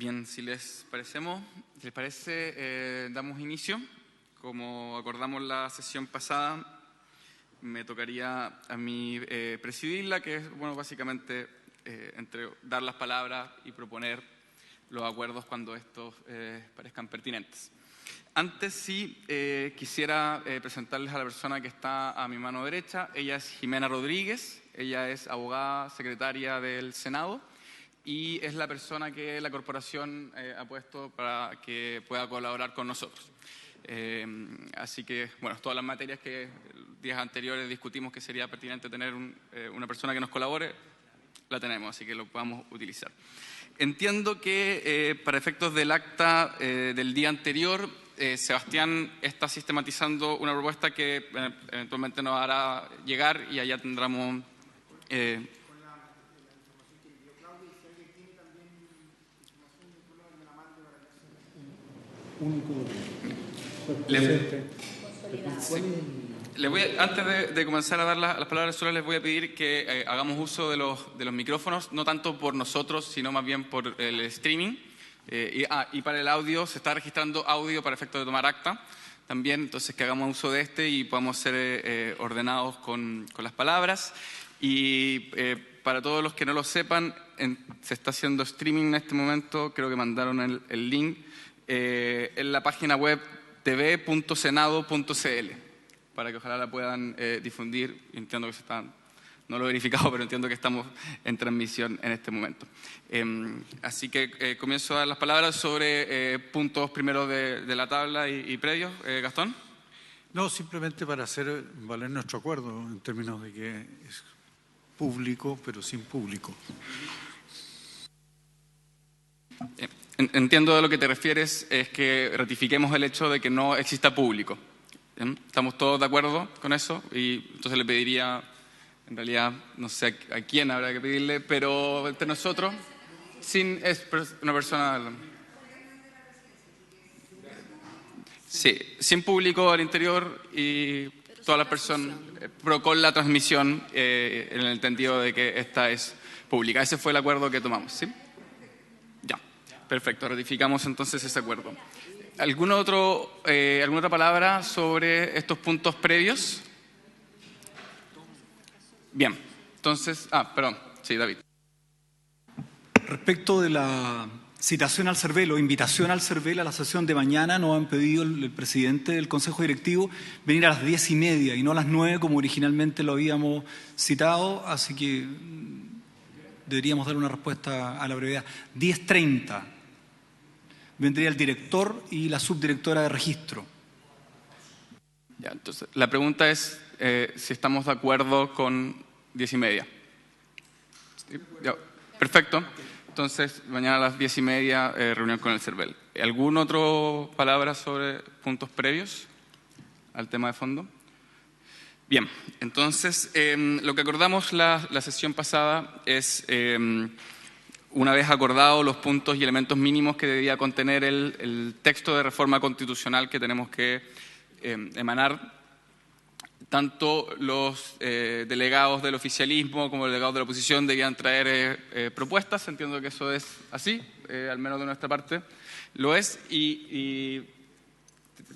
Bien, si les parece, damos inicio. Como acordamos la sesión pasada, me tocaría a mí presidirla, que es, bueno, básicamente entre dar las palabras y proponer los acuerdos cuando estos parezcan pertinentes. Antes sí quisiera presentarles a la persona que está a mi mano derecha. Ella es Jimena Rodríguez, ella es abogada secretaria del Senado y es la persona que la corporación ha puesto para que pueda colaborar con nosotros. Así que, bueno, todas las materias que días anteriores discutimos que sería pertinente tener una persona que nos colabore, la tenemos, así que lo podamos utilizar. Entiendo que para efectos del acta del día anterior, Sebastián está sistematizando una propuesta que eventualmente nos hará llegar y allá tendremos... Antes de comenzar a dar las palabras, solo les voy a pedir que hagamos uso de los micrófonos, no tanto por nosotros, sino más bien por el streaming. Y para el audio, se está registrando audio para efectos de tomar acta también, entonces que hagamos uso de y podamos ser ordenados con las palabras. Y para todos los que no lo sepan, se está haciendo streaming en este momento, creo que mandaron el link, en la página web tv.senado.cl, para que ojalá la puedan difundir. Entiendo que no lo he verificado, pero entiendo que estamos en transmisión en este momento. Así que comienzo a dar las palabras sobre puntos primero de la tabla y previos. Gastón. No, simplemente para hacer valer nuestro acuerdo en términos de que es público, pero sin público. Entiendo de lo que te refieres, es que ratifiquemos el hecho de que no exista público. ¿Estamos todos de acuerdo con eso? Y entonces le pediría, en realidad, no sé a quién habrá que pedirle, pero entre nosotros, es una persona... Sí, sin público al interior y todas las personas con la transmisión en el entendido de que esta es pública. Ese fue el acuerdo que tomamos, ¿sí? Ya, perfecto, ratificamos entonces ese acuerdo. ¿Alguna otra palabra sobre estos puntos previos? Bien, entonces... perdón, sí, David. Respecto de la citación al CERVEL o invitación al CERVEL a la sesión de mañana, nos han pedido el presidente del Consejo Directivo venir a las 10:30 y no a las 9 como originalmente lo habíamos citado, así que deberíamos dar una respuesta a la brevedad. 10:30. Vendría el director y la subdirectora de registro. Ya, entonces, la pregunta es si estamos de acuerdo con 10:30. ¿Sí? Ya, perfecto. Entonces, mañana a las 10:30, reunión con el CERVEL. ¿Alguna otra palabra sobre puntos previos al tema de fondo? Bien, entonces, lo que acordamos la sesión pasada es... una vez acordados los puntos y elementos mínimos que debía contener el texto de reforma constitucional que tenemos que emanar, tanto los delegados del oficialismo como los delegados de la oposición debían traer propuestas. Entiendo que eso es así, al menos de nuestra parte lo es, y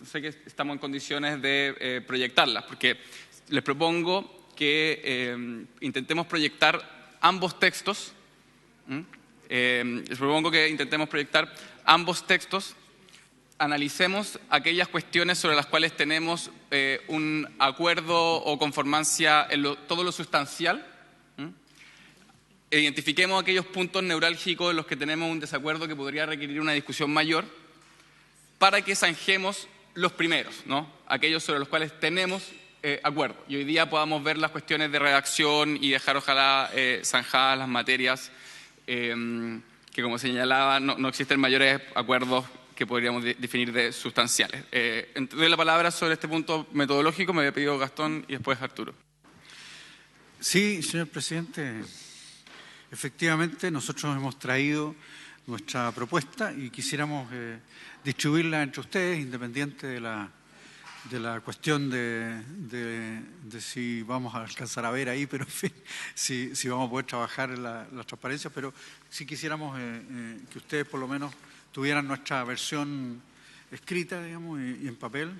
sé que estamos en condiciones de proyectarlas, porque les propongo que intentemos proyectar ambos textos. Les propongo que intentemos proyectar ambos textos, analicemos aquellas cuestiones sobre las cuales tenemos un acuerdo o conformancia en todo lo sustancial, identifiquemos aquellos puntos neurálgicos en los que tenemos un desacuerdo que podría requerir una discusión mayor, para que zanjemos los primeros, ¿no? Aquellos sobre los cuales tenemos acuerdo. Y hoy día podamos ver las cuestiones de redacción y dejar ojalá zanjadas las materias que, como señalaba, no existen mayores acuerdos que podríamos definir de sustanciales. Doy la palabra sobre este punto metodológico. Me había pedido Gastón y después Arturo. Sí, señor presidente. Efectivamente, nosotros hemos traído nuestra propuesta y quisiéramos distribuirla entre ustedes, independiente de de la cuestión de si vamos a alcanzar a ver ahí, pero en fin, si vamos a poder trabajar en la transparencia, pero sí quisiéramos que ustedes por lo menos tuvieran nuestra versión escrita, digamos, y en papel.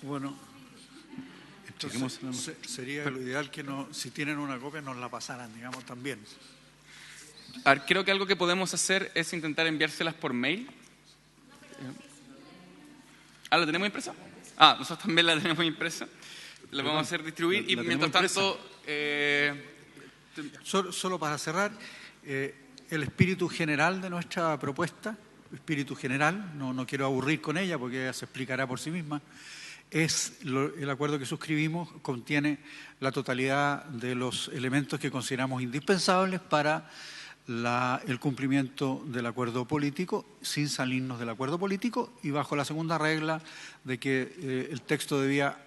Bueno, entonces sería lo ideal que si tienen una copia nos la pasaran, digamos, también. A ver, creo que algo que podemos hacer es intentar enviárselas por mail. ¿Ah, la tenemos impresa? Ah, nosotros también la tenemos impresa. La vamos a hacer distribuir y mientras tanto... Solo para cerrar, el espíritu general de nuestra propuesta, espíritu general, no quiero aburrir con ella porque ella se explicará por sí misma, el acuerdo que suscribimos contiene la totalidad de los elementos que consideramos indispensables para el cumplimiento del acuerdo político, sin salirnos del acuerdo político y bajo la segunda regla de que el texto debía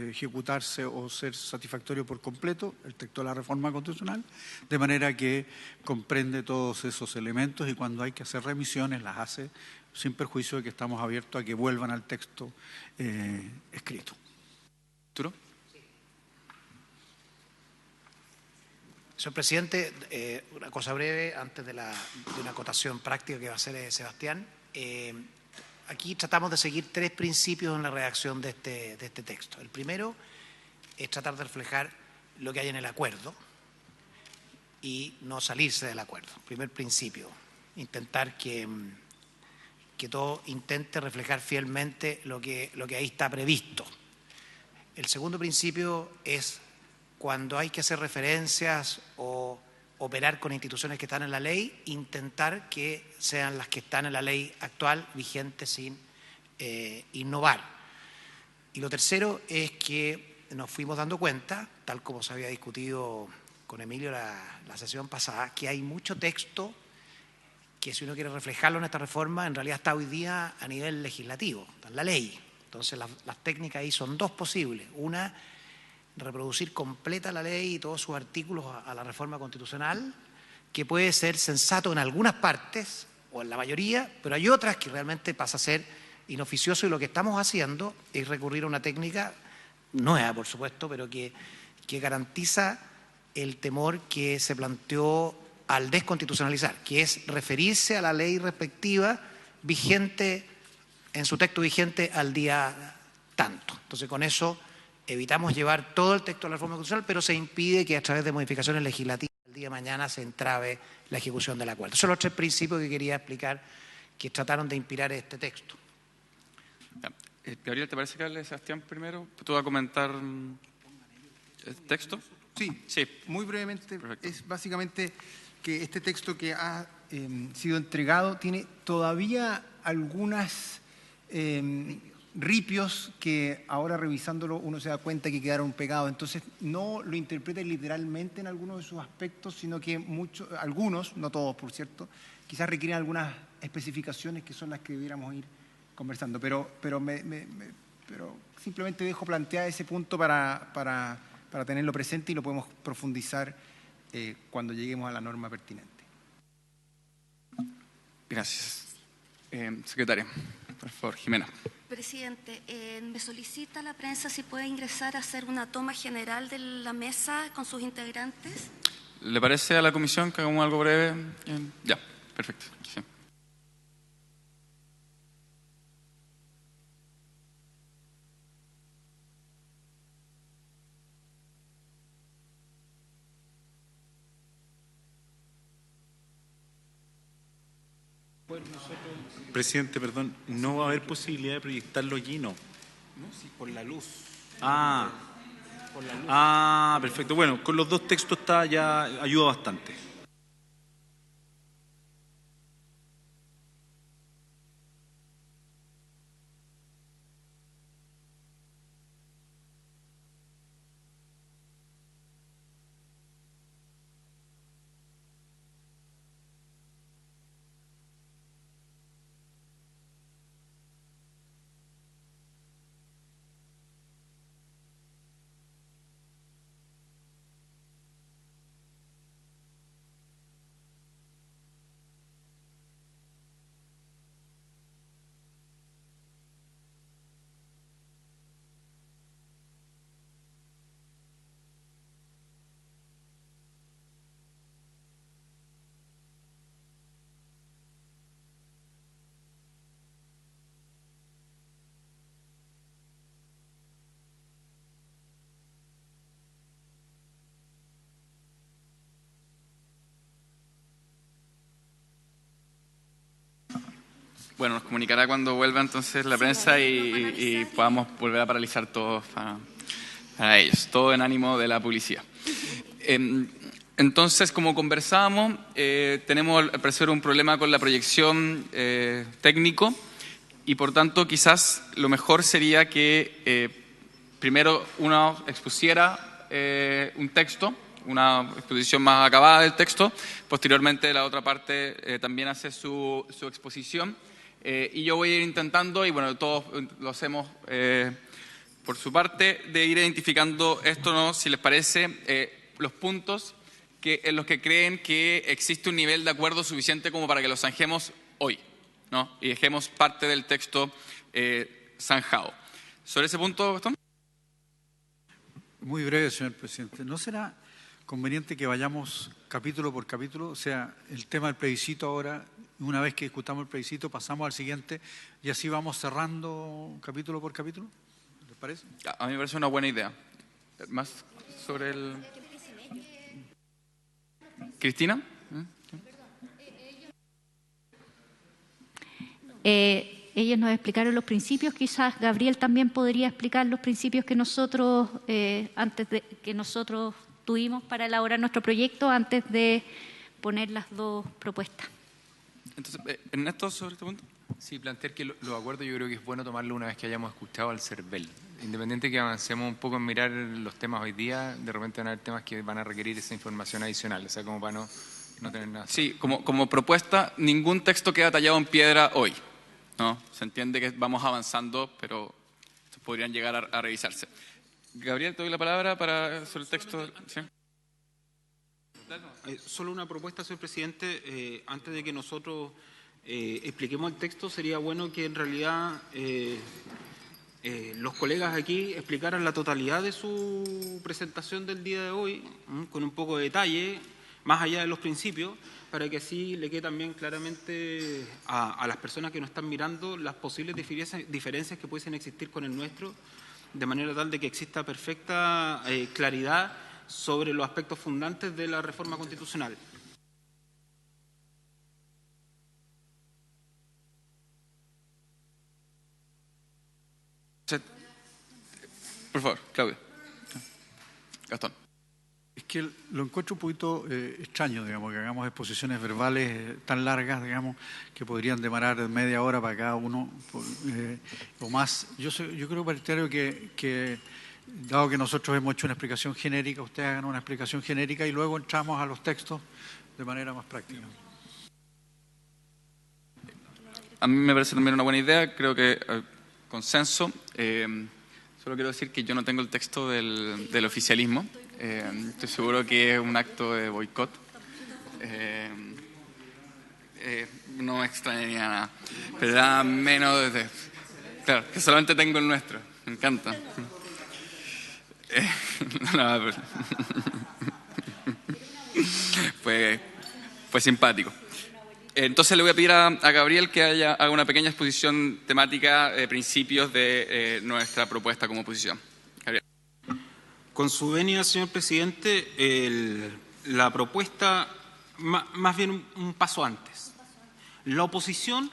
ejecutarse o ser satisfactorio por completo, el texto de la reforma constitucional, de manera que comprende todos esos elementos y cuando hay que hacer remisiones las hace sin perjuicio de que estamos abiertos a que vuelvan al texto escrito. ¿Arturo? Señor presidente, una cosa breve antes de una acotación práctica que va a hacer Sebastián. Aquí tratamos de seguir 3 principios en la redacción de este texto. El primero es tratar de reflejar lo que hay en el acuerdo y no salirse del acuerdo. Primer principio, intentar que todo intente reflejar fielmente lo que ahí está previsto. El segundo principio es cuando hay que hacer referencias o operar con instituciones que están en la ley, intentar que sean las que están en la ley actual, vigente, sin innovar. Y lo tercero es que nos fuimos dando cuenta, tal como se había discutido con Emilio la sesión pasada, que hay mucho texto que si uno quiere reflejarlo en esta reforma, en realidad está hoy día a nivel legislativo, está en la ley. Entonces las técnicas ahí son 2 posibles. Una, reproducir completa la ley y todos sus artículos a la reforma constitucional, que puede ser sensato en algunas partes o en la mayoría, pero hay otras que realmente pasa a ser inoficioso y lo que estamos haciendo es recurrir a una técnica nueva, por supuesto, pero que garantiza el temor que se planteó al desconstitucionalizar, que es referirse a la ley respectiva vigente, en su texto vigente al día tanto. Entonces, con eso evitamos llevar todo el texto de la reforma constitucional, pero se impide que a través de modificaciones legislativas el día de mañana se entrave la ejecución del acuerdo. Esos son los 3 principios que quería explicar que trataron de inspirar este texto. Gabriel, ¿te parece que hable Sebastián primero? ¿Tú vas a comentar el texto? Sí, muy brevemente. Perfecto. Es básicamente que este texto que ha sido entregado tiene todavía algunas ripios que ahora revisándolo uno se da cuenta que quedaron pegados. Entonces no lo interprete literalmente en algunos de sus aspectos, sino que algunos, no todos por cierto, quizás requieren algunas especificaciones que son las que debiéramos ir conversando. Pero simplemente dejo plantear ese punto para tenerlo presente y lo podemos profundizar cuando lleguemos a la norma pertinente. Gracias. Secretaria, por favor, Jimena. Presidente, me solicita la prensa si puede ingresar a hacer una toma general de la mesa con sus integrantes. ¿Le parece a la comisión que hagamos algo breve? Ya, perfecto. Sí. Presidente, perdón, no va a haber posibilidad de proyectarlo allí, ¿no? No, sí, por la luz. Por la luz. Perfecto. Bueno, con los 2 textos ya ayuda bastante. Bueno, nos comunicará cuando vuelva entonces la prensa y podamos volver a paralizar todo para ellos, todo en ánimo de la publicidad. Entonces, como conversábamos, tenemos al parecer un problema con la proyección técnico y por tanto quizás lo mejor sería que primero uno expusiera un texto, una exposición más acabada del texto, posteriormente la otra parte también hace su exposición y yo voy a ir intentando, y bueno, todos lo hacemos por su parte, de ir identificando esto, ¿no? Si les parece, los puntos en los que creen que existe un nivel de acuerdo suficiente como para que los zanjemos hoy, ¿no? Y dejemos parte del texto zanjado. ¿Sobre ese punto, Gastón? Muy breve, señor presidente. ¿No será conveniente que vayamos capítulo por capítulo? O sea, el tema del plebiscito ahora, una vez que discutamos el plebiscito, pasamos al siguiente y así vamos cerrando capítulo por capítulo. ¿Les parece? A mí me parece una buena idea. Más sobre el... ¿Cristina? Ellos nos explicaron los principios, quizás Gabriel también podría explicar los principios que nosotros, que nosotros tuvimos para elaborar nuestro proyecto antes de poner las dos propuestas. Entonces, Ernesto, sobre este punto. Sí, plantear que los acuerdos yo creo que es bueno tomarlo una vez que hayamos escuchado al CERVEL. Independiente que avancemos un poco en mirar los temas hoy día, de repente van a haber temas que van a requerir esa información adicional, o sea, como para no tener nada. Sí, como propuesta, ningún texto queda tallado en piedra hoy, ¿no? Se entiende que vamos avanzando, pero estos podrían llegar a revisarse. Gabriel, te doy la palabra sobre el texto. ¿Sí? Solo una propuesta, señor presidente. Antes de que nosotros expliquemos el texto, sería bueno que en realidad los colegas aquí explicaran la totalidad de su presentación del día de hoy, con un poco de detalle, más allá de los principios, para que así le quede también claramente a las personas que nos están mirando las posibles diferencias que pudiesen existir con el nuestro, de manera tal de que exista perfecta claridad sobre los aspectos fundantes de la reforma constitucional. Por favor, Claudio. Gastón. Es que lo encuentro un poquito extraño, digamos, que hagamos exposiciones verbales tan largas, digamos, que podrían demorar media hora para cada uno o más. Yo creo partidario que dado que nosotros hemos hecho una explicación genérica, ustedes hagan una explicación genérica y luego entramos a los textos de manera más práctica. A mí me parece también una buena idea, creo que consenso. Solo quiero decir que yo no tengo el texto del oficialismo. Estoy seguro que es un acto de boicot. No me extrañaría nada. Pero da menos de... Claro, que solamente tengo el nuestro. Me encanta. No, fue simpático. Entonces le voy a pedir a Gabriel que haga una pequeña exposición temática de principios de nuestra propuesta como oposición. Gabriel. Con su venia, señor presidente, la propuesta, más bien un paso antes. La oposición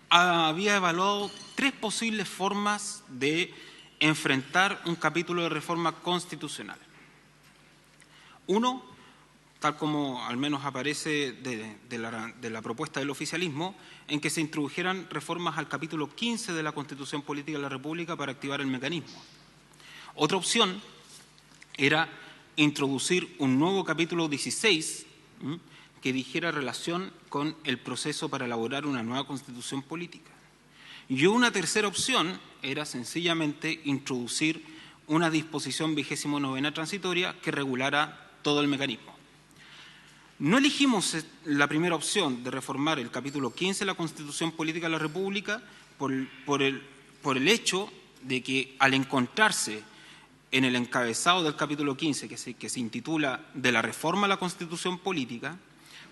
había evaluado 3 posibles formas de enfrentar un capítulo de reforma constitucional. Uno, tal como al menos aparece de la propuesta del oficialismo, en que se introdujeran reformas al capítulo 15 de la Constitución Política de la República para activar el mecanismo. Otra opción era introducir un nuevo capítulo 16 que dijera relación con el proceso para elaborar una nueva Constitución Política. Y una tercera opción era sencillamente introducir una disposición 29ª transitoria que regulara todo el mecanismo. No elegimos la primera opción de reformar el capítulo 15 de la Constitución Política de la República por el hecho de que al encontrarse en el encabezado del capítulo 15, que se intitula de la reforma a la Constitución Política,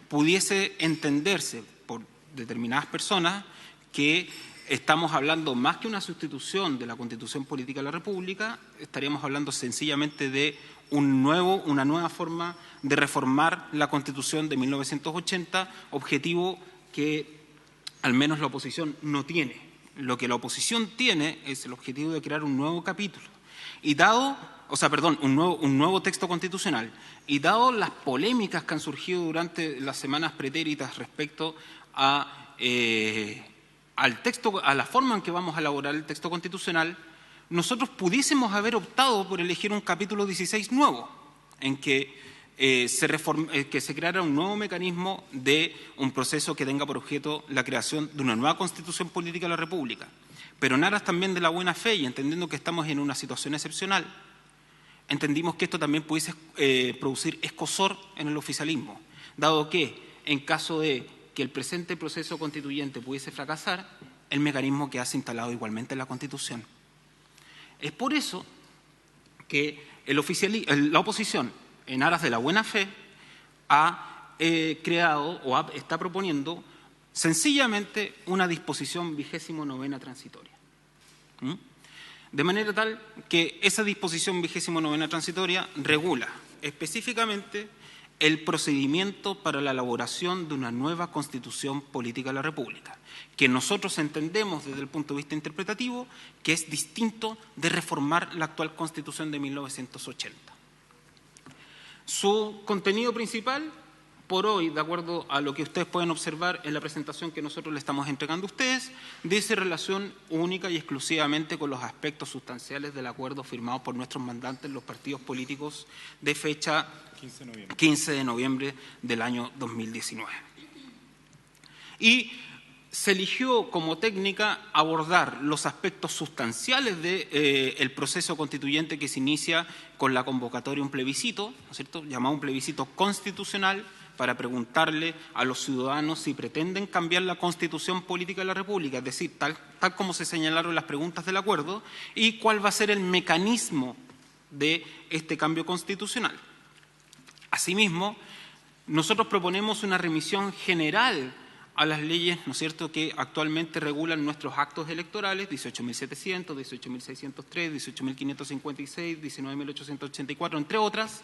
pudiese entenderse por determinadas personas que estamos hablando más que una sustitución de la Constitución Política de la República, estaríamos hablando sencillamente de una nueva forma de reformar la Constitución de 1980, objetivo que al menos la oposición no tiene. Lo que la oposición tiene es el objetivo de crear un nuevo capítulo. Y un nuevo texto constitucional. Y dado las polémicas que han surgido durante las semanas pretéritas respecto al texto, a la forma en que vamos a elaborar el texto constitucional, nosotros pudiésemos haber optado por elegir un capítulo 16 nuevo, en que se creara un nuevo mecanismo de un proceso que tenga por objeto la creación de una nueva Constitución Política de la República. Pero en aras también de la buena fe y entendiendo que estamos en una situación excepcional, entendimos que esto también pudiese producir escozor en el oficialismo, dado que en caso de que el presente proceso constituyente pudiese fracasar, el mecanismo quedase instalado igualmente en la Constitución. Es por eso que la oposición, en aras de la buena fe, ha creado o está proponiendo sencillamente una disposición 29ª transitoria. De manera tal que esa disposición 29ª transitoria regula específicamente el procedimiento para la elaboración de una nueva Constitución Política de la República, que nosotros entendemos desde el punto de vista interpretativo que es distinto de reformar la actual Constitución de 1980. Su contenido principal, por hoy, de acuerdo a lo que ustedes pueden observar en la presentación que nosotros le estamos entregando a ustedes, dice relación única y exclusivamente con los aspectos sustanciales del acuerdo firmado por nuestros mandantes, los partidos políticos, de fecha 15 de noviembre del año 2019. Y se eligió como técnica abordar los aspectos sustanciales del proceso constituyente que se inicia con la convocatoria de un plebiscito, ¿no es cierto?, llamado un plebiscito constitucional, para preguntarle a los ciudadanos si pretenden cambiar la Constitución Política de la República, es decir, tal como se señalaron las preguntas del acuerdo, y cuál va a ser el mecanismo de este cambio constitucional. Asimismo, nosotros proponemos una remisión general a las leyes, ¿no es cierto?, que actualmente regulan nuestros actos electorales, 18.700, 18.603, 18.556, 19.884, entre otras,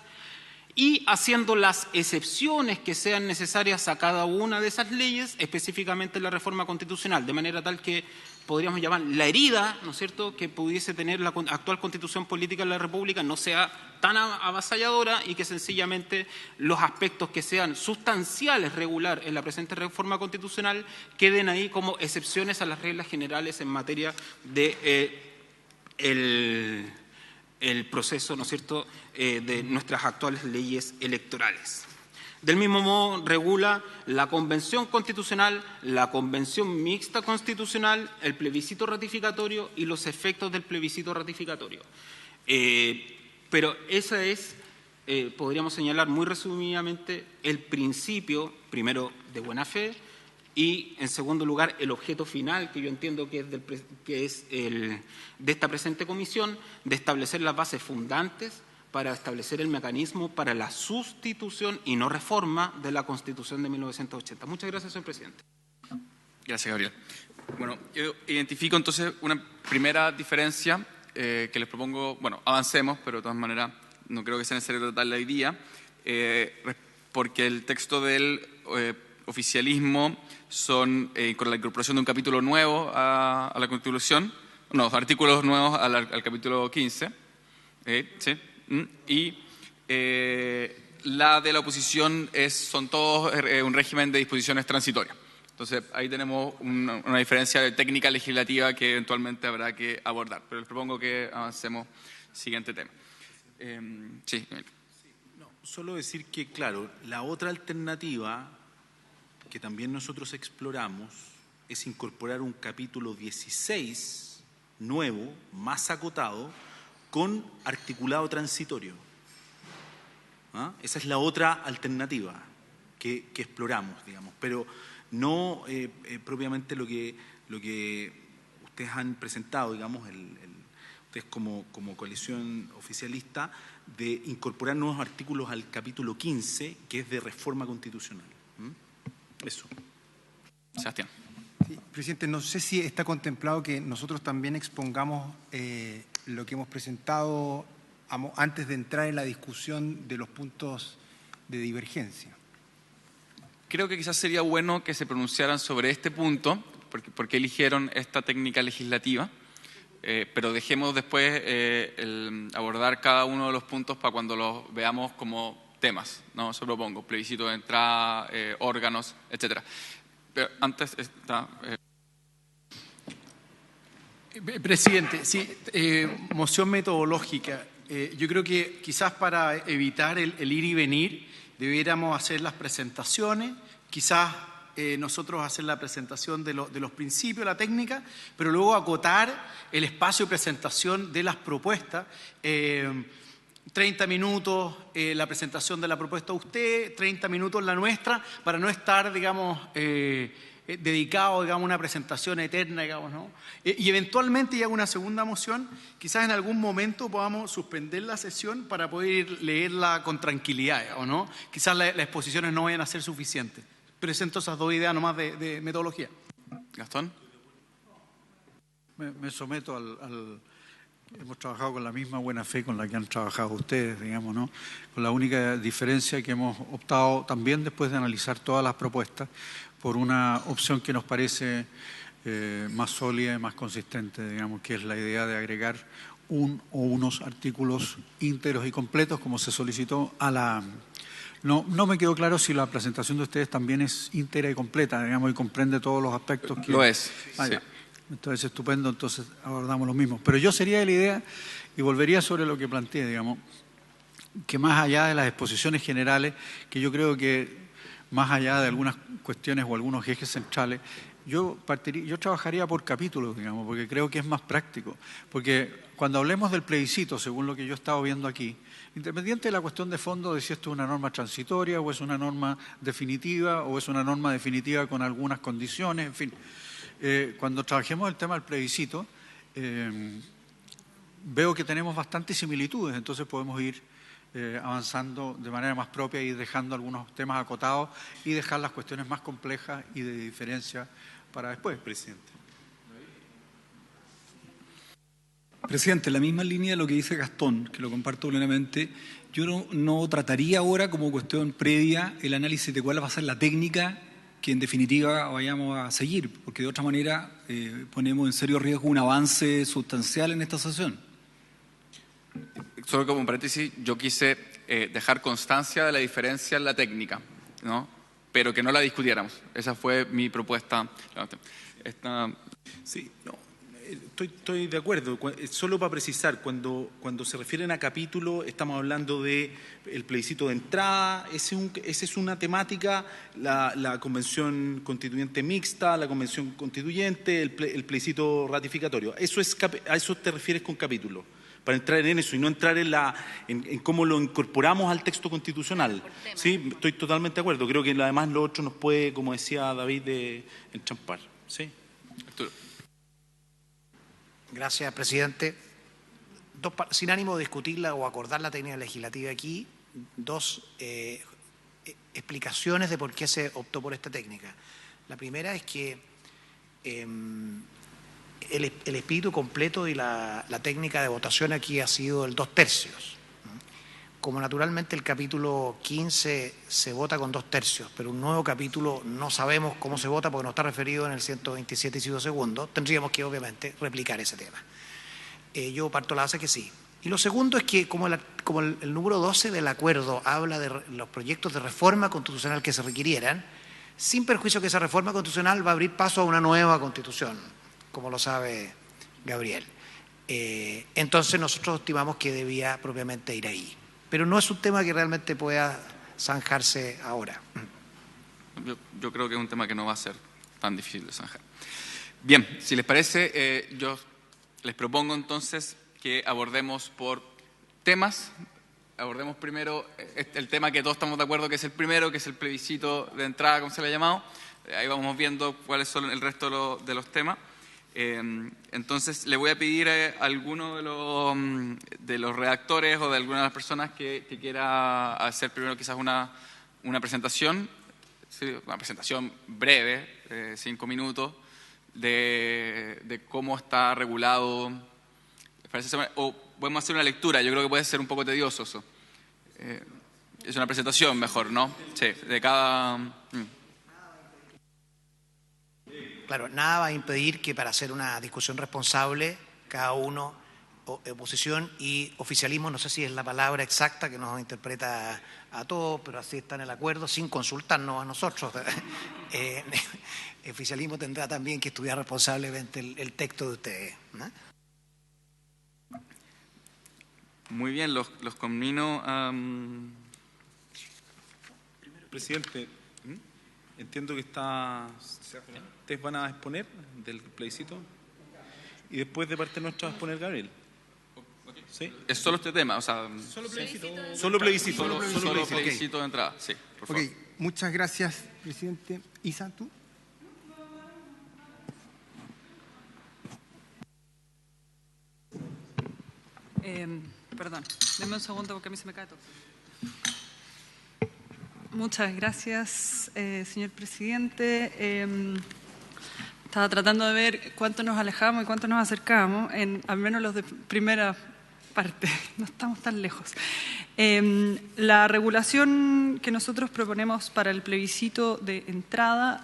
y haciendo las excepciones que sean necesarias a cada una de esas leyes, específicamente en la reforma constitucional, de manera tal que podríamos llamar la herida, ¿no es cierto?, que pudiese tener la actual Constitución Política de la República no sea tan avasalladora y que sencillamente los aspectos que sean sustanciales regular en la presente reforma constitucional queden ahí como excepciones a las reglas generales en materia de el proceso, ¿no es cierto?, de nuestras actuales leyes electorales. Del mismo modo, regula la Convención Constitucional, la Convención Mixta Constitucional, el plebiscito ratificatorio y los efectos del plebiscito ratificatorio. Pero esa es, podríamos señalar muy resumidamente, el principio, primero, de buena fe, y, en segundo lugar, el objeto final, que yo entiendo que es de esta presente comisión, de establecer las bases fundantes para establecer el mecanismo para la sustitución y no reforma de la Constitución de 1980. Muchas gracias, señor presidente. Gracias, Gabriel. Bueno, yo identifico entonces una primera diferencia que les propongo, bueno, avancemos, pero de todas maneras no creo que sea necesario tratarla hoy día, porque el texto del oficialismo son con la incorporación de un capítulo nuevo a la Constitución, artículos nuevos al capítulo 15, ¿sí? Y la de la oposición son todos un régimen de disposiciones transitorias. Entonces, ahí tenemos una diferencia de técnica legislativa que eventualmente habrá que abordar. Pero les propongo que avancemos. Siguiente tema. Sí. No, solo decir que, claro, la otra alternativa que también nosotros exploramos es incorporar un capítulo 16 nuevo, más acotado, con articulado transitorio. ¿Ah? Esa es la otra alternativa que exploramos, digamos, pero no propiamente lo que ustedes han presentado, digamos, ustedes como coalición oficialista, de incorporar nuevos artículos al capítulo 15, que es de reforma constitucional. Eso. Sebastián. Sí, presidente, no sé si está contemplado que nosotros también expongamos lo que hemos presentado antes de entrar en la discusión de los puntos de divergencia. Creo que quizás sería bueno que se pronunciaran sobre este punto, porque eligieron esta técnica legislativa, pero dejemos después abordar cada uno de los puntos para cuando los veamos como temas, ¿no? Eso propongo, plebiscito de entrada, órganos, etc. Pero antes está... Presidente, sí, moción metodológica. Yo creo que quizás para evitar el ir y venir debiéramos hacer las presentaciones, quizás nosotros hacer la presentación de los principios, la técnica, pero luego acotar el espacio de presentación de las propuestas. 30 minutos la presentación de la propuesta de usted, 30 minutos la nuestra, para no estar, digamos, dedicado, digamos, a una presentación eterna, digamos, ¿no? Y eventualmente, y hago una segunda moción, quizás en algún momento podamos suspender la sesión para poder leerla con tranquilidad, ¿o no? Quizás las exposiciones no vayan a ser suficientes. Presento esas dos ideas nomás de metodología. Gastón. Me someto Hemos trabajado con la misma buena fe con la que han trabajado ustedes, digamos, ¿no? Con la única diferencia que hemos optado también, después de analizar todas las propuestas, por una opción que nos parece más sólida y más consistente, digamos, que es la idea de agregar unos artículos íntegros y completos, como se solicitó a la... No me quedó claro si la presentación de ustedes también es íntegra y completa, digamos, y comprende todos los aspectos que... Lo es, Ah, sí. ya. Entonces, estupendo, entonces abordamos lo mismo. Pero yo sería de la idea, y volvería sobre lo que planteé, digamos, que más allá de las exposiciones generales, que yo creo que más allá de algunas cuestiones o algunos ejes centrales, yo trabajaría por capítulos, digamos, porque creo que es más práctico. Porque cuando hablemos del plebiscito, según lo que yo he estado viendo aquí, independiente de la cuestión de fondo de si esto es una norma transitoria o es una norma definitiva o es una norma definitiva con algunas condiciones, en fin. Cuando trabajemos el tema del plebiscito, veo que tenemos bastantes similitudes, entonces podemos ir avanzando de manera más propia y dejando algunos temas acotados y dejar las cuestiones más complejas y de diferencia para después. Presidente, la misma línea de lo que dice Gastón, que lo comparto plenamente, yo no trataría ahora como cuestión previa el análisis de cuál va a ser la técnica que en definitiva vayamos a seguir, porque de otra manera ponemos en serio riesgo un avance sustancial en esta sesión. Solo como un paréntesis, yo quise dejar constancia de la diferencia en la técnica, ¿no? Pero que no la discutiéramos. Esa fue mi propuesta. Sí, no, estoy de acuerdo. Solo para precisar, cuando se refieren a capítulo, estamos hablando de el plebiscito de entrada. Esa es una temática, la convención constituyente mixta, la convención constituyente, el plebiscito ratificatorio. A eso te refieres con capítulo, para entrar en eso y no entrar en cómo lo incorporamos al texto constitucional. Sí, estoy totalmente de acuerdo. Creo que además lo otro nos puede, como decía David, entrampar. Sí. Arturo. Gracias, presidente. Sin ánimo de discutirla o acordar la técnica legislativa aquí, dos explicaciones de por qué se optó por esta técnica. La primera es que el espíritu completo y la técnica de votación aquí ha sido el 2/3. Como naturalmente el capítulo 15 se vota con 2/3, pero un nuevo capítulo no sabemos cómo se vota porque no está referido en el 127 inciso segundo, tendríamos que obviamente replicar ese tema. Yo parto la base que sí. Y lo segundo es que como el número 12 del acuerdo habla de los proyectos de reforma constitucional que se requirieran, sin perjuicio que esa reforma constitucional va a abrir paso a una nueva constitución, como lo sabe Gabriel. Entonces nosotros estimamos que debía propiamente ir ahí. Pero no es un tema que realmente pueda zanjarse ahora. Yo creo que es un tema que no va a ser tan difícil de zanjar. Bien, si les parece, yo les propongo entonces que abordemos por temas. Abordemos primero el tema que todos estamos de acuerdo que es el primero, que es el plebiscito de entrada, como se le ha llamado. Ahí vamos viendo cuáles son el resto de los temas. Entonces le voy a pedir a alguno de los redactores o de alguna de las personas que quiera hacer primero quizás una presentación, ¿sí? Una presentación breve, 5 minutos, de cómo está regulado. O podemos hacer una lectura, yo creo que puede ser un poco tedioso eso. Es una presentación mejor, ¿no? Sí, de cada... Claro, nada va a impedir que para hacer una discusión responsable, cada uno, oposición y oficialismo, no sé si es la palabra exacta que nos interpreta a todos, pero así está en el acuerdo, sin consultarnos a nosotros. El oficialismo tendrá también que estudiar responsablemente el texto de ustedes, ¿no? Muy bien, los conmino a... Presidente, entiendo que ustedes van a exponer del plebiscito y después de parte nuestra va a exponer Gabriel. ¿Sí? Es solo este tema, o sea... Solo plebiscito. Solo plebiscito. Solo plebiscito de entrada, sí, por favor. Ok, muchas gracias, presidente. Isa, ¿tú? Perdón, denme un segundo porque a mí se me cae todo. Muchas gracias, señor presidente. Estaba tratando de ver cuánto nos alejamos y cuánto nos acercamos, al menos los de primera parte, no estamos tan lejos. La regulación que nosotros proponemos para el plebiscito de entrada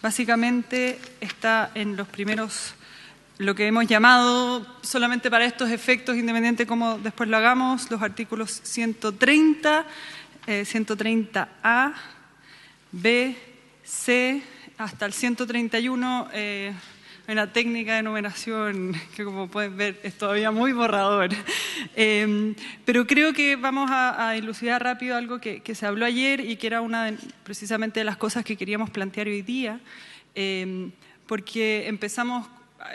básicamente está en los primeros, lo que hemos llamado solamente para estos efectos, independiente cómo después lo hagamos, los artículos 130, 130A, B, C, hasta el 131, hay una técnica de numeración que, como pueden ver, es todavía muy borrador. Pero creo que vamos a dilucidar rápido algo que se habló ayer y que era precisamente de las cosas que queríamos plantear hoy día, porque empezamos...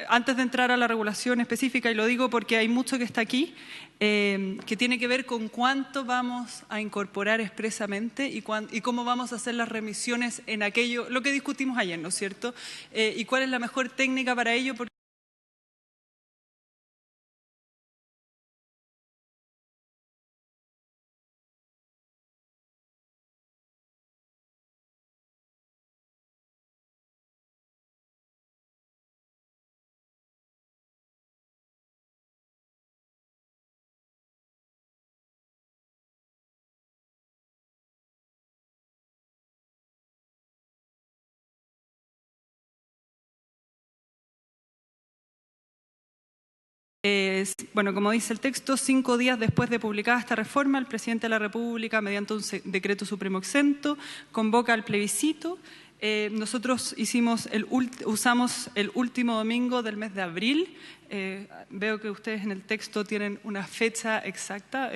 Antes de entrar a la regulación específica, y lo digo porque hay mucho que está aquí, que tiene que ver con cuánto vamos a incorporar expresamente y cómo vamos a hacer las remisiones en aquello, lo que discutimos ayer, ¿no es cierto? Y cuál es la mejor técnica para ello. Bueno, como dice el texto, 5 días después de publicada esta reforma, el presidente de la República, mediante un decreto supremo exento, convoca al plebiscito. Nosotros usamos el último domingo del mes de abril. Veo que ustedes en el texto tienen una fecha exacta.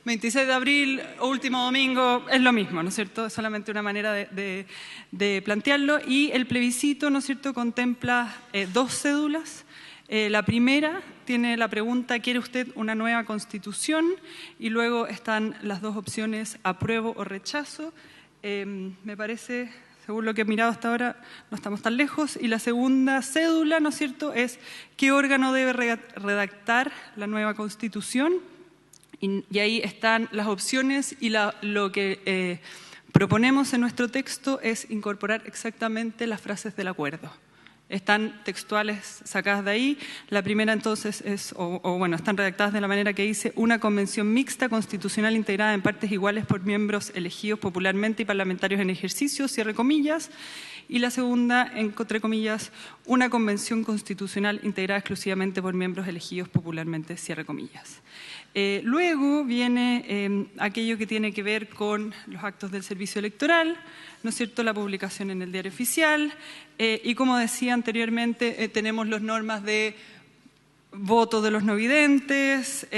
26 de abril o último domingo es lo mismo, ¿no es cierto? Es solamente una manera de plantearlo. Y el plebiscito, ¿no es cierto?, contempla 2 cédulas. La primera tiene la pregunta: ¿quiere usted una nueva constitución? Y luego están las 2 opciones: apruebo o rechazo. Me parece, según lo que he mirado hasta ahora, no estamos tan lejos. Y la segunda cédula, ¿no es cierto?, es ¿qué órgano debe redactar la nueva constitución? Y ahí están las opciones y lo que proponemos en nuestro texto es incorporar exactamente las frases del acuerdo. Están textuales sacadas de ahí. La primera entonces están redactadas de la manera que dice: una convención mixta constitucional integrada en partes iguales por miembros elegidos popularmente y parlamentarios en ejercicio, cierre comillas. Y la segunda, entre comillas, una convención constitucional integrada exclusivamente por miembros elegidos popularmente, cierre comillas. Luego viene aquello que tiene que ver con los actos del servicio electoral, ¿no es cierto?, la publicación en el diario oficial, y como decía anteriormente, tenemos las normas de voto de los no videntes,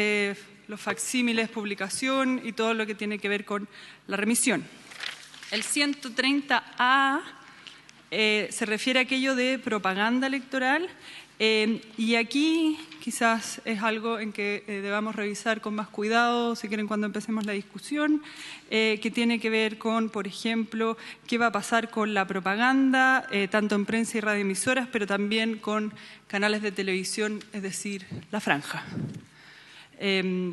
los facsímiles, publicación y todo lo que tiene que ver con la remisión. El 130A se refiere a aquello de propaganda electoral, y aquí quizás es algo en que debamos revisar con más cuidado, si quieren, cuando empecemos la discusión, que tiene que ver con, por ejemplo, qué va a pasar con la propaganda, tanto en prensa y radioemisoras, pero también con canales de televisión, es decir, la franja.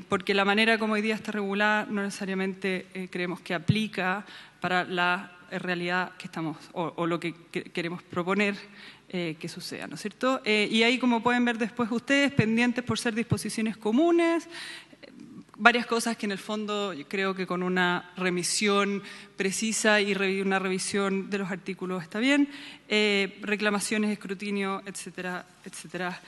Porque la manera como hoy día está regulada no necesariamente creemos que aplica para la realidad que estamos, o lo que queremos proponer que suceda, ¿no es cierto? Y ahí, como pueden ver después ustedes, pendientes por ser disposiciones comunes, varias cosas que en el fondo creo que con una remisión precisa y una revisión de los artículos está bien, reclamaciones, escrutinio, etcétera, etcétera.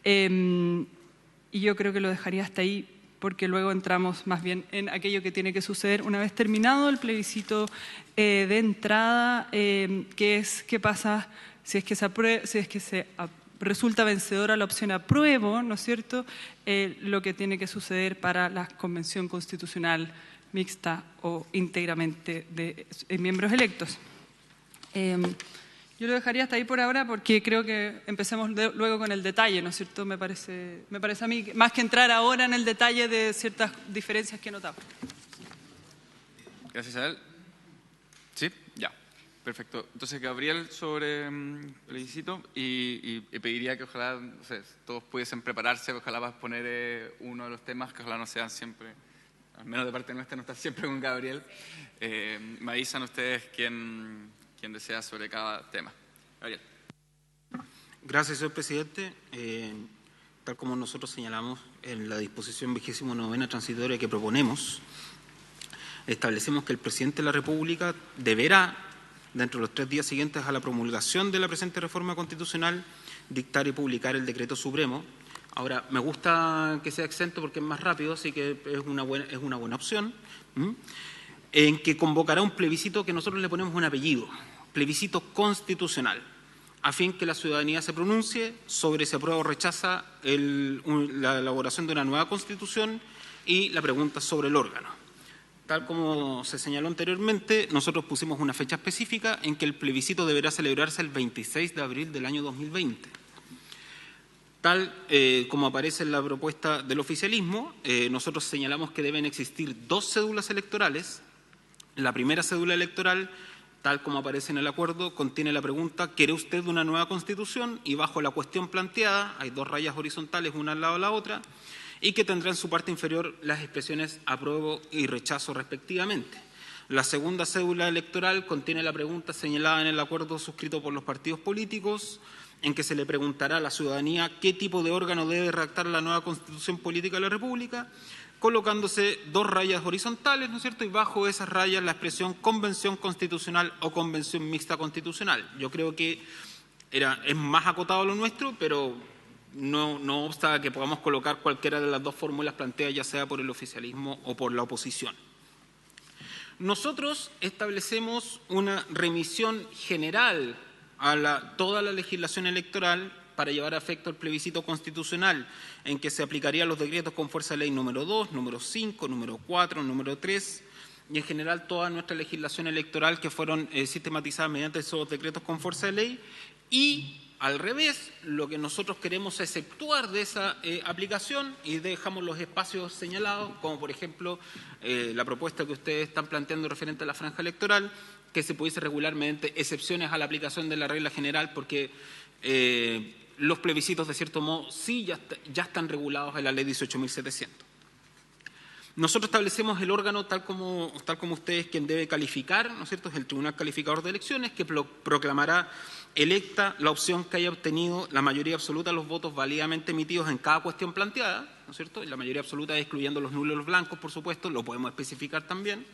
Y yo creo que lo dejaría hasta ahí, porque luego entramos más bien en aquello que tiene que suceder una vez terminado el plebiscito de entrada, que es qué pasa si es que resulta vencedora la opción apruebo, ¿no es cierto?, lo que tiene que suceder para la convención constitucional mixta o íntegramente de miembros electos. Yo lo dejaría hasta ahí por ahora porque creo que empecemos luego con el detalle, ¿no es cierto? Me parece a mí, más que entrar ahora en el detalle de ciertas diferencias que notamos. Gracias a él. ¿Sí? Ya. Perfecto. Entonces, Gabriel, sobre plebiscito, y pediría que ojalá todos pudiesen prepararse, ojalá vas a poner uno de los temas, que ojalá no sean siempre, al menos de parte nuestra, no estar siempre con Gabriel. Me avisan ustedes quién desea sobre cada tema. Gabriel. Gracias, señor presidente. Tal como nosotros señalamos en la disposición 29ª transitoria que proponemos, establecemos que el presidente de la República deberá, dentro de los 3 días siguientes a la promulgación de la presente reforma constitucional, dictar y publicar el decreto supremo. Ahora, me gusta que sea exento porque es más rápido, así que es una buena opción, en que convocará un plebiscito que nosotros le ponemos un apellido, plebiscito constitucional, a fin que la ciudadanía se pronuncie sobre si aprueba o rechaza la elaboración de una nueva constitución y la pregunta sobre el órgano. Tal como se señaló anteriormente, nosotros pusimos una fecha específica en que el plebiscito deberá celebrarse el 26 de abril del año 2020. Tal como aparece en la propuesta del oficialismo, nosotros señalamos que deben existir 2 cédulas electorales. La primera cédula electoral, tal como aparece en el acuerdo, contiene la pregunta ¿quiere usted una nueva constitución? Y bajo la cuestión planteada hay 2 rayas horizontales, una al lado de la otra, y que tendrá en su parte inferior las expresiones apruebo y rechazo respectivamente. La segunda cédula electoral contiene la pregunta señalada en el acuerdo suscrito por los partidos políticos, en que se le preguntará a la ciudadanía qué tipo de órgano debe redactar la nueva Constitución Política de la República, colocándose 2 rayas horizontales, ¿no es cierto?, y bajo esas rayas la expresión convención constitucional o convención mixta constitucional. Yo creo que es más acotado lo nuestro, pero no obsta que podamos colocar cualquiera de las 2 fórmulas planteadas, ya sea por el oficialismo o por la oposición. Nosotros establecemos una remisión general a toda la legislación electoral para llevar a efecto el plebiscito constitucional, en que se aplicarían los decretos con fuerza de ley número 2, número 5, número 4, número 3, y en general toda nuestra legislación electoral que fueron sistematizadas mediante esos decretos con fuerza de ley. Y al revés, lo que nosotros queremos es exceptuar de esa aplicación y dejamos los espacios señalados, como por ejemplo la propuesta que ustedes están planteando referente a la franja electoral, que se pudiese regular mediante excepciones a la aplicación de la regla general, porque los plebiscitos, de cierto modo, sí ya están regulados en la ley 18.700. Nosotros establecemos el órgano tal como ustedes, quien debe calificar, ¿no es cierto?, es el Tribunal Calificador de Elecciones, que proclamará electa la opción que haya obtenido la mayoría absoluta de los votos válidamente emitidos en cada cuestión planteada, ¿no es cierto?, y la mayoría absoluta excluyendo los nulos y los blancos, por supuesto, lo podemos especificar también.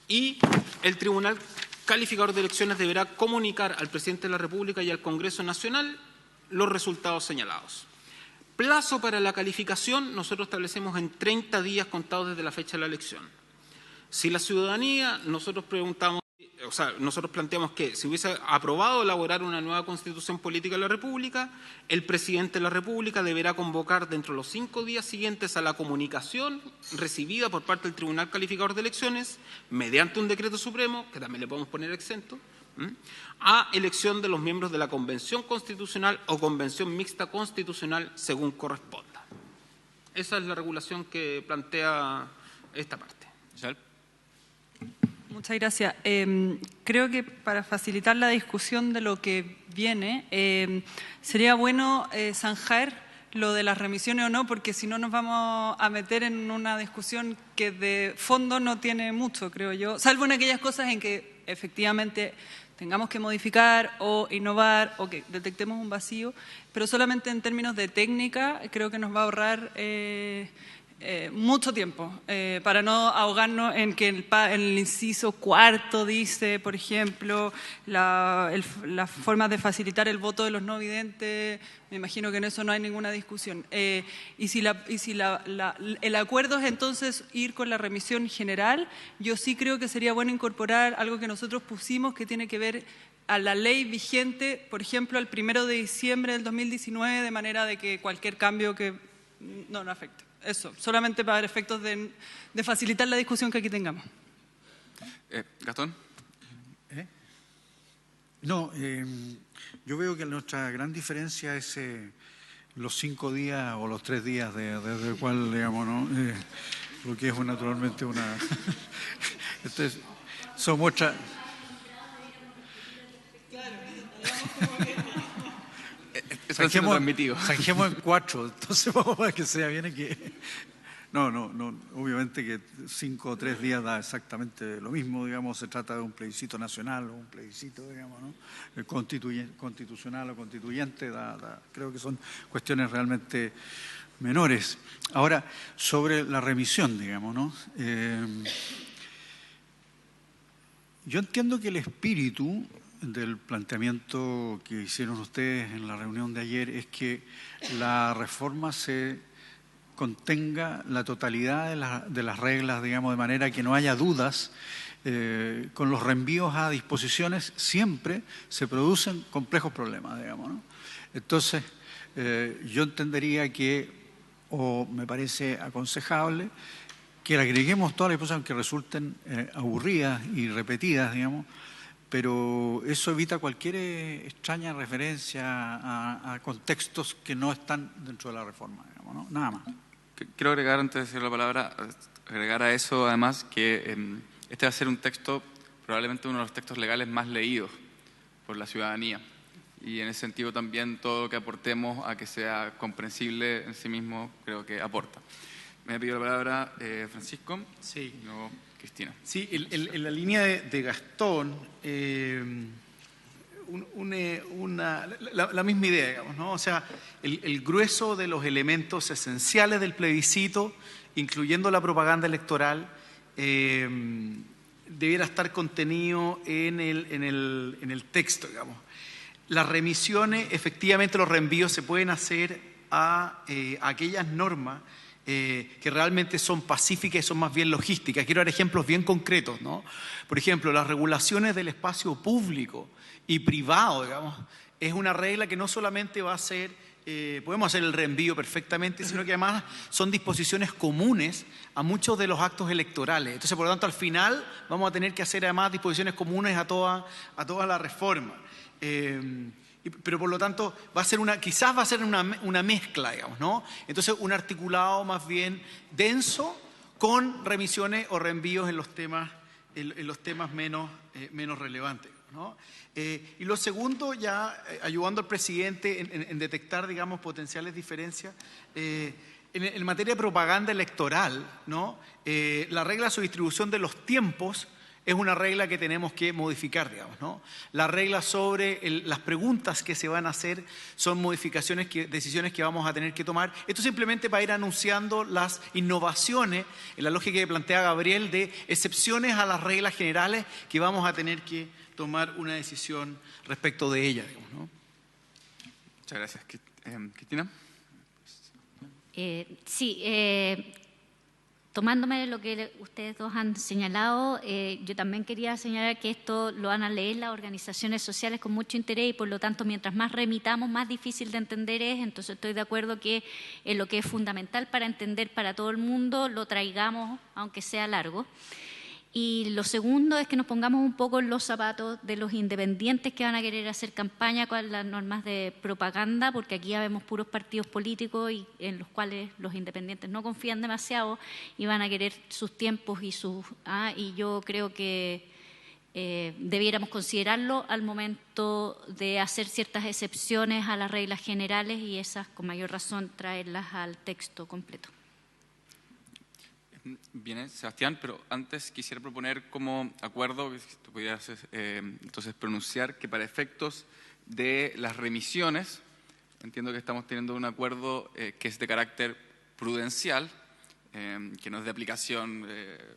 Y el Tribunal Calificador de Elecciones deberá comunicar al Presidente de la República y al Congreso Nacional los resultados señalados. Plazo para la calificación nosotros establecemos en 30 días contados desde la fecha de la elección. Si la ciudadanía, nosotros planteamos que si hubiese aprobado elaborar una nueva Constitución Política de la República, el Presidente de la República deberá convocar dentro de los 5 días siguientes a la comunicación recibida por parte del Tribunal Calificador de Elecciones, mediante un decreto supremo, que también le podemos poner exento, a elección de los miembros de la Convención Constitucional o Convención Mixta Constitucional según corresponda. Esa es la regulación que plantea esta parte. Muchas gracias. Creo que para facilitar la discusión de lo que viene, sería bueno zanjar lo de las remisiones o no, porque si no nos vamos a meter en una discusión que de fondo no tiene mucho, creo yo, salvo en aquellas cosas en que efectivamente tengamos que modificar o innovar o que detectemos un vacío, pero solamente en términos de técnica creo que nos va a ahorrar mucho tiempo, para no ahogarnos en que en el inciso cuarto dice, por ejemplo, las formas de facilitar el voto de los no videntes. Me imagino que en eso no hay ninguna discusión. Y si el acuerdo es entonces ir con la remisión general, yo sí creo que sería bueno incorporar algo que nosotros pusimos que tiene que ver a la ley vigente, por ejemplo, al 1 de diciembre del 2019, de manera de que cualquier cambio que no afecte. Eso, solamente para efectos de facilitar la discusión que aquí tengamos. Gastón. No, yo veo que nuestra gran diferencia es los 5 días o los 3 días desde el cual, digamos, ¿no? Lo que es naturalmente una... Entonces, son muestras... Saquemos en 4, entonces vamos a que sea bien que... No, obviamente que 5 o 3 días da exactamente lo mismo, digamos, se trata de un plebiscito nacional o un plebiscito, digamos, ¿no? Constitucional o constituyente, creo que son cuestiones realmente menores. Ahora, sobre la remisión, digamos, ¿no? Yo entiendo que el espíritu del planteamiento que hicieron ustedes en la reunión de ayer es que la reforma se contenga la totalidad de las reglas, digamos, de manera que no haya dudas. Con los reenvíos a disposiciones siempre se producen complejos problemas, digamos, ¿no? Entonces, yo entendería que, o me parece aconsejable, que le agreguemos todas las disposiciones que resulten aburridas y repetidas, digamos, pero eso evita cualquier extraña referencia a contextos que no están dentro de la reforma, digamos, ¿no? Nada más. Quiero agregar, antes de decir la palabra, agregar a eso además que este va a ser un texto, probablemente uno de los textos legales más leídos por la ciudadanía. Y en ese sentido también todo lo que aportemos a que sea comprensible en sí mismo creo que aporta. Me ha pedido la palabra Francisco. Sí. Y luego Cristina. Sí, en la línea de Gastón, la misma idea, digamos, ¿no? O sea, el grueso de los elementos esenciales del plebiscito, incluyendo la propaganda electoral, debiera estar contenido en el texto, digamos. Las remisiones, efectivamente los reenvíos se pueden hacer a aquellas normas que realmente son pacíficas y son más bien logísticas. Quiero dar ejemplos bien concretos, ¿no? Por ejemplo, las regulaciones del espacio público y privado, digamos, es una regla que no solamente va a ser, podemos hacer el reenvío perfectamente, sino que además son disposiciones comunes a muchos de los actos electorales. Entonces, por lo tanto, al final vamos a tener que hacer además disposiciones comunes a toda la reforma. Pero por lo tanto quizás va a ser una mezcla, digamos, ¿no? Entonces un articulado más bien denso con remisiones o reenvíos en los temas menos relevantes, ¿no? Y lo segundo, ya ayudando al presidente en detectar, digamos, potenciales diferencias, en materia de propaganda electoral, ¿no? La regla de su distribución de los tiempos es una regla que tenemos que modificar, digamos, ¿no? La regla sobre las preguntas que se van a hacer son decisiones que vamos a tener que tomar. Esto simplemente para ir anunciando las innovaciones en la lógica que plantea Gabriel de excepciones a las reglas generales que vamos a tener que tomar una decisión respecto de ellas, digamos, ¿no? Muchas gracias. Cristina. Sí, tomándome de lo que ustedes dos han señalado, yo también quería señalar que esto lo van a leer las organizaciones sociales con mucho interés y por lo tanto mientras más remitamos más difícil de entender es, entonces estoy de acuerdo que lo que es fundamental para entender para todo el mundo lo traigamos aunque sea largo. Y lo segundo es que nos pongamos un poco en los zapatos de los independientes que van a querer hacer campaña con las normas de propaganda, porque aquí ya vemos puros partidos políticos y en los cuales los independientes no confían demasiado y van a querer sus tiempos y y yo creo que debiéramos considerarlo al momento de hacer ciertas excepciones a las reglas generales y esas con mayor razón traerlas al texto completo. Bien, Sebastián, pero antes quisiera proponer como acuerdo, que si tú pudieras entonces pronunciar que para efectos de las remisiones, entiendo que estamos teniendo un acuerdo que es de carácter prudencial, que no es de aplicación,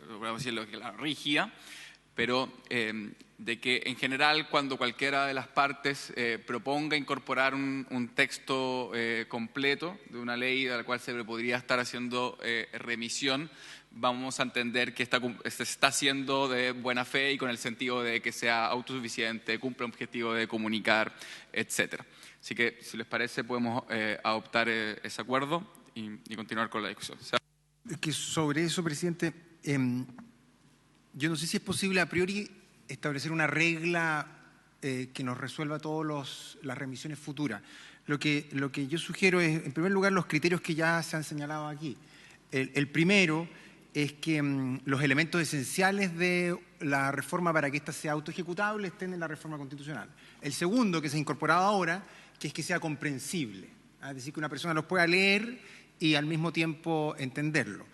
podemos decirlo, rígida, pero de que en general cuando cualquiera de las partes proponga incorporar un texto completo de una ley de la cual se podría estar haciendo remisión, vamos a entender que se está haciendo de buena fe y con el sentido de que sea autosuficiente, cumpla un objetivo de comunicar, etc. Así que, si les parece, podemos adoptar ese acuerdo y continuar con la discusión. Es que sobre eso, presidente, yo no sé si es posible a priori establecer una regla que nos resuelva todas las remisiones futuras. Lo que yo sugiero es, en primer lugar, los criterios que ya se han señalado aquí. El primero es que los elementos esenciales de la reforma para que ésta sea autoejecutable estén en la reforma constitucional. El segundo, que se ha incorporado ahora, que es que sea comprensible. Es decir, que una persona los pueda leer y al mismo tiempo entenderlo.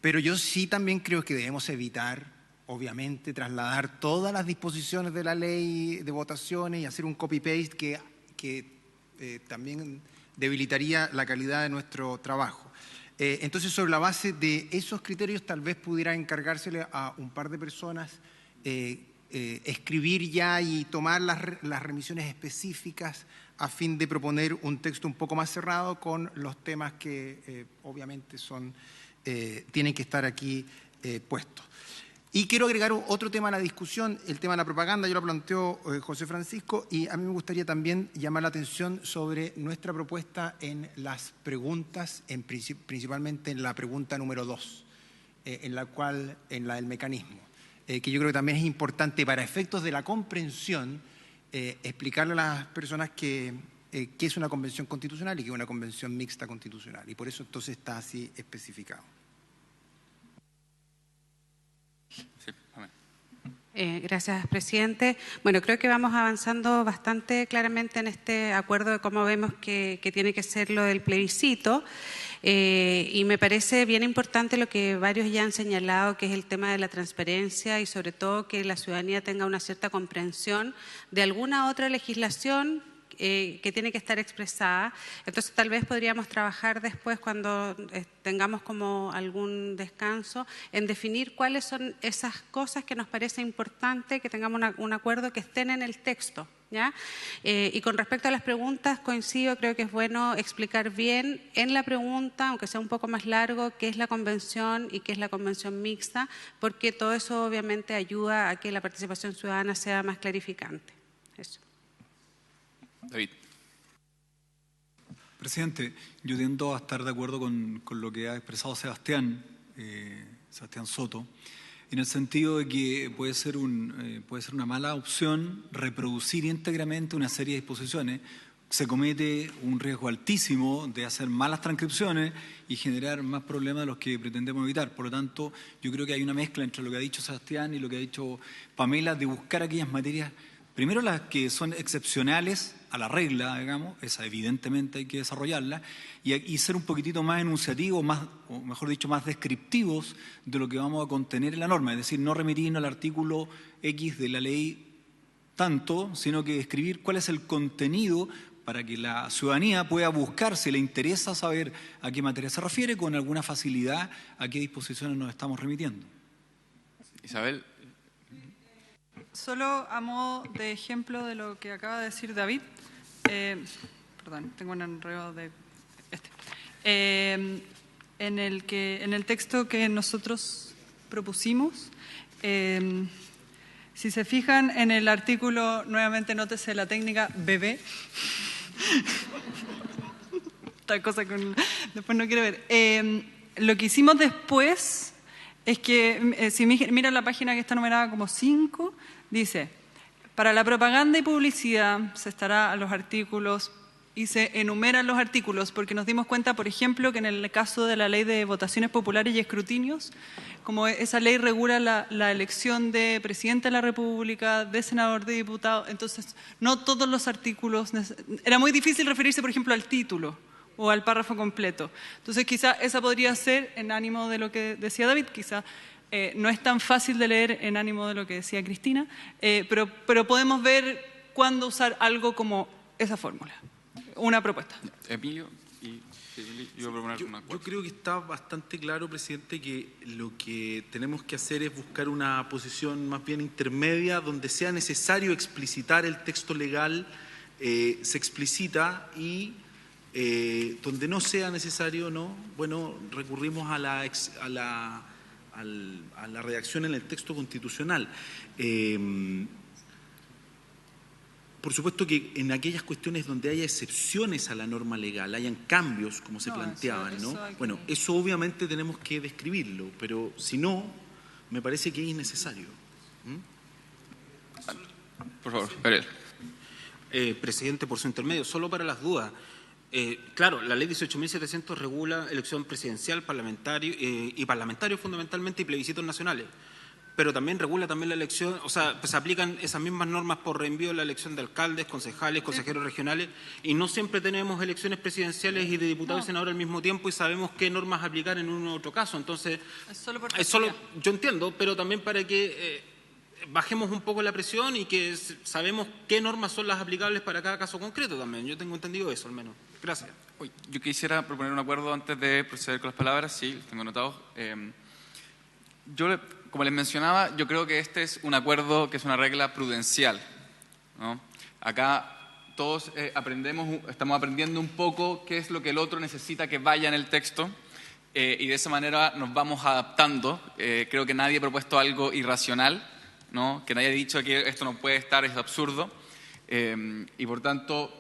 Pero yo sí también creo que debemos evitar, obviamente, trasladar todas las disposiciones de la ley de votaciones y hacer un copy-paste que también debilitaría la calidad de nuestro trabajo. Entonces, sobre la base de esos criterios, tal vez pudiera encargársele a un par de personas escribir ya y tomar las remisiones específicas a fin de proponer un texto un poco más cerrado con los temas que obviamente tienen que estar aquí puestos. Y quiero agregar otro tema a la discusión, el tema de la propaganda. Yo lo planteó José Francisco, y a mí me gustaría también llamar la atención sobre nuestra propuesta en las preguntas, principalmente en la pregunta número 2, en la del mecanismo, que yo creo que también es importante para efectos de la comprensión explicarle a las personas que es una convención constitucional y que es una convención mixta constitucional, y por eso entonces está así especificado. Gracias, presidente. Bueno, creo que vamos avanzando bastante claramente en este acuerdo de cómo vemos que tiene que ser lo del plebiscito. Y me parece bien importante lo que varios ya han señalado, que es el tema de la transparencia y sobre todo que la ciudadanía tenga una cierta comprensión de alguna otra legislación que tiene que estar expresada. Entonces tal vez podríamos trabajar después, cuando tengamos como algún descanso, en definir cuáles son esas cosas que nos parece importante que tengamos un acuerdo, que estén en el texto, ¿ya? Y con respecto a las preguntas, coincido, creo que es bueno explicar bien en la pregunta, aunque sea un poco más largo, qué es la convención y qué es la convención mixta, porque todo eso obviamente ayuda a que la participación ciudadana sea más clarificante. Eso. David. Presidente, yo tiendo a estar de acuerdo con lo que ha expresado Sebastián Soto, en el sentido de que puede ser una mala opción reproducir íntegramente una serie de disposiciones. Se comete un riesgo altísimo de hacer malas transcripciones y generar más problemas de los que pretendemos evitar. Por lo tanto, yo creo que hay una mezcla entre lo que ha dicho Sebastián y lo que ha dicho Pamela, de buscar aquellas materias, primero las que son excepcionales a la regla, digamos, esa evidentemente hay que desarrollarla, y ser un poquitito más enunciativos, o mejor dicho, más descriptivos de lo que vamos a contener en la norma. Es decir, no remitirnos al artículo X de la ley tanto, sino que escribir cuál es el contenido para que la ciudadanía pueda buscar, si le interesa saber a qué materia se refiere, con alguna facilidad a qué disposiciones nos estamos remitiendo. Isabel. Solo a modo de ejemplo de lo que acaba de decir David, perdón, tengo un enredo de en el texto que nosotros propusimos, si se fijan en el artículo, nuevamente nótese la técnica BB, esta cosa que después no quiero ver, lo que hicimos después es que, si miran la página que está numerada como 5, dice, para la propaganda y publicidad se estará a los artículos, y se enumeran los artículos, porque nos dimos cuenta, por ejemplo, que en el caso de la ley de votaciones populares y escrutinios, como esa ley regula la elección de presidente de la República, de senador, de diputado, entonces no todos los artículos, era muy difícil referirse, por ejemplo, al título o al párrafo completo. Entonces quizá esa podría ser, en ánimo de lo que decía David, quizá no es tan fácil de leer en ánimo de lo que decía Cristina, pero podemos ver cuándo usar algo como esa fórmula. Una propuesta. Emilio. Yo creo que está bastante claro, presidente, que lo que tenemos que hacer es buscar una posición más bien intermedia donde sea necesario explicitar el texto legal, se explicita, y donde no sea necesario, ¿no? Bueno, recurrimos a la redacción en el texto constitucional. Por supuesto que en aquellas cuestiones donde haya excepciones a la norma legal, hayan cambios como se planteaban, ¿no? Bueno, eso obviamente tenemos que describirlo, pero si no, me parece que es innecesario. Por favor, Gabriel. Presidente, por su intermedio, solo para las dudas. Claro, la ley 18.700 regula elección presidencial, parlamentario y parlamentario fundamentalmente, y plebiscitos nacionales. Pero también regula la elección, o sea, pues se aplican esas mismas normas por reenvío de la elección de alcaldes, concejales, consejeros regionales, y no siempre tenemos elecciones presidenciales y de diputados y senadores al mismo tiempo y sabemos qué normas aplicar en uno u otro caso. Entonces, yo entiendo, pero también para que bajemos un poco la presión y que sabemos qué normas son las aplicables para cada caso concreto también. Yo tengo entendido eso, al menos. Gracias. Yo quisiera proponer un acuerdo antes de proceder con las palabras. Sí, los tengo anotados. Como les mencionaba, yo creo que este es un acuerdo que es una regla prudencial, ¿no? Acá todos estamos aprendiendo un poco qué es lo que el otro necesita que vaya en el texto, y de esa manera nos vamos adaptando. Creo que nadie ha propuesto algo irracional, ¿no? Que nadie ha dicho que esto no puede estar, es absurdo, y por tanto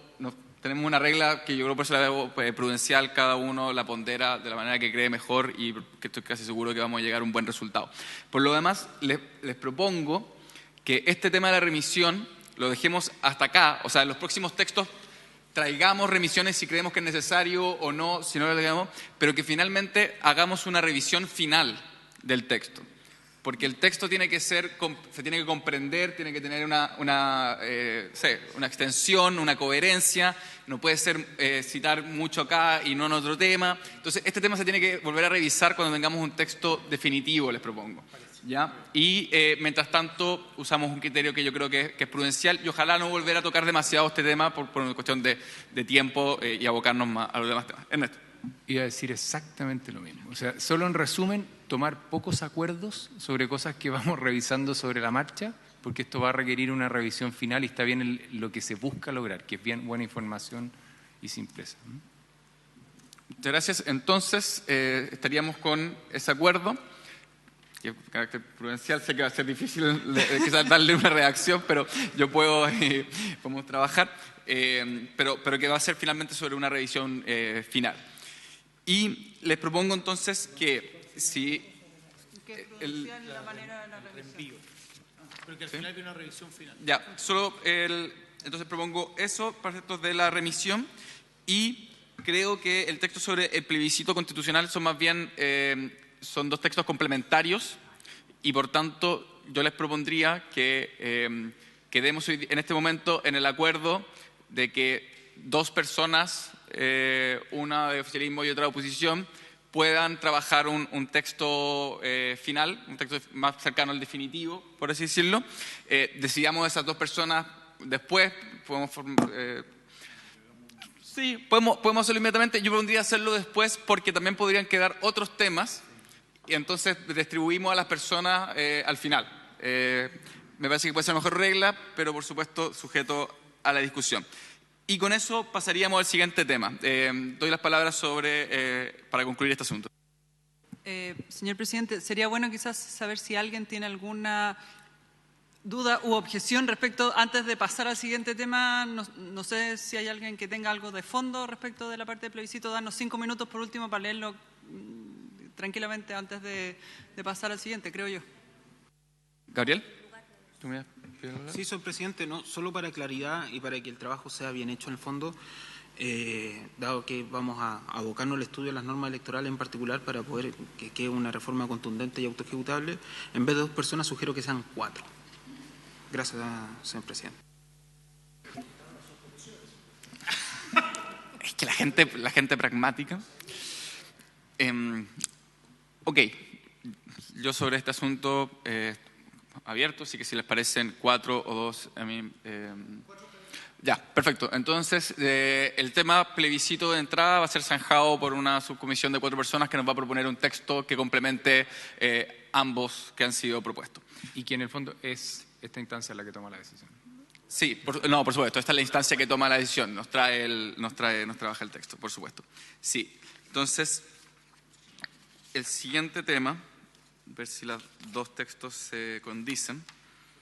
tenemos una regla que yo creo por eso la veo prudencial, cada uno la pondera de la manera que cree mejor, y que estoy casi seguro que vamos a llegar a un buen resultado. Por lo demás, les propongo que este tema de la remisión lo dejemos hasta acá, o sea, en los próximos textos traigamos remisiones si creemos que es necesario o no, si no lo digamos, pero que finalmente hagamos una revisión final del texto. Porque el texto se tiene que comprender, tiene que tener una extensión, una coherencia, no puede ser citar mucho acá y no en otro tema. Entonces, este tema se tiene que volver a revisar cuando tengamos un texto definitivo, les propongo, ¿ya? Y mientras tanto, usamos un criterio que yo creo que es prudencial, y ojalá no volver a tocar demasiado este tema por una cuestión de tiempo, y abocarnos más a los demás temas. Ernesto. Iba a decir exactamente lo mismo. O sea, solo en resumen, tomar pocos acuerdos sobre cosas que vamos revisando sobre la marcha, porque esto va a requerir una revisión final y está bien lo que se busca lograr, que es bien buena información y simpleza. Muchas gracias. Entonces, estaríamos con ese acuerdo, que de carácter prudencial. Sé que va a ser difícil quizás darle una reacción, pero podemos trabajar, pero que va a ser finalmente sobre una revisión final. Y les propongo entonces que si... la manera de la revisión. Pero que al final hay una revisión final. Ya, entonces propongo eso para efectos de la remisión, y creo que el texto sobre el plebiscito constitucional son más bien son dos textos complementarios, y por tanto yo les propondría que quedemos en este momento en el acuerdo de que dos personas, una de oficialismo y otra de oposición, puedan trabajar un texto final, un texto más cercano al definitivo, por así decirlo. Decidamos esas dos personas después, podemos hacerlo inmediatamente. Yo pondría hacerlo después porque también podrían quedar otros temas, y entonces distribuimos a las personas al final. Me parece que puede ser la mejor regla, pero por supuesto sujeto a la discusión. Y con eso pasaríamos al siguiente tema. Doy las palabras para concluir este asunto. Señor presidente, sería bueno quizás saber si alguien tiene alguna duda u objeción respecto, antes de pasar al siguiente tema. No sé si hay alguien que tenga algo de fondo respecto de la parte de plebiscito. Darnos 5 minutos por último para leerlo tranquilamente antes de pasar al siguiente, creo yo. Gabriel. Sí, señor presidente, no, solo para claridad y para que el trabajo sea bien hecho en el fondo, dado que vamos a abocarnos al estudio de las normas electorales en particular para poder que quede una reforma contundente y autoejecutable, en vez de 2 personas sugiero que sean 4. Gracias, señor presidente. Es que la gente pragmática. Ok, yo sobre este asunto abierto, así que si les parecen 4 o 2, a mí Ya, perfecto. Entonces, el tema plebiscito de entrada va a ser zanjado por una subcomisión de 4 personas que nos va a proponer un texto que complemente ambos que han sido propuestos. Y que en el fondo es esta instancia la que toma la decisión. Sí, por supuesto. Esta es la instancia que toma la decisión. Nos trabaja el texto, por supuesto. Sí. Entonces, el siguiente tema, ver si los dos textos se condicen.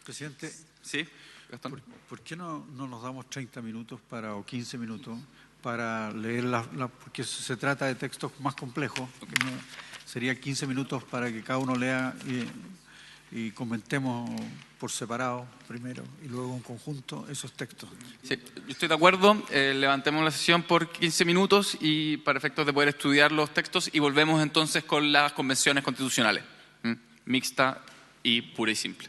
Presidente. Sí. Gastón. ¿Por qué no nos damos 30 minutos o 15 minutos para leer porque se trata de textos más complejos? Okay. Sería 15 minutos para que cada uno lea y comentemos por separado primero y luego en conjunto esos textos. Sí, yo estoy de acuerdo. Levantemos la sesión por 15 minutos y para efectos de poder estudiar los textos y volvemos entonces con las convenciones constitucionales, mixta y pura y simple.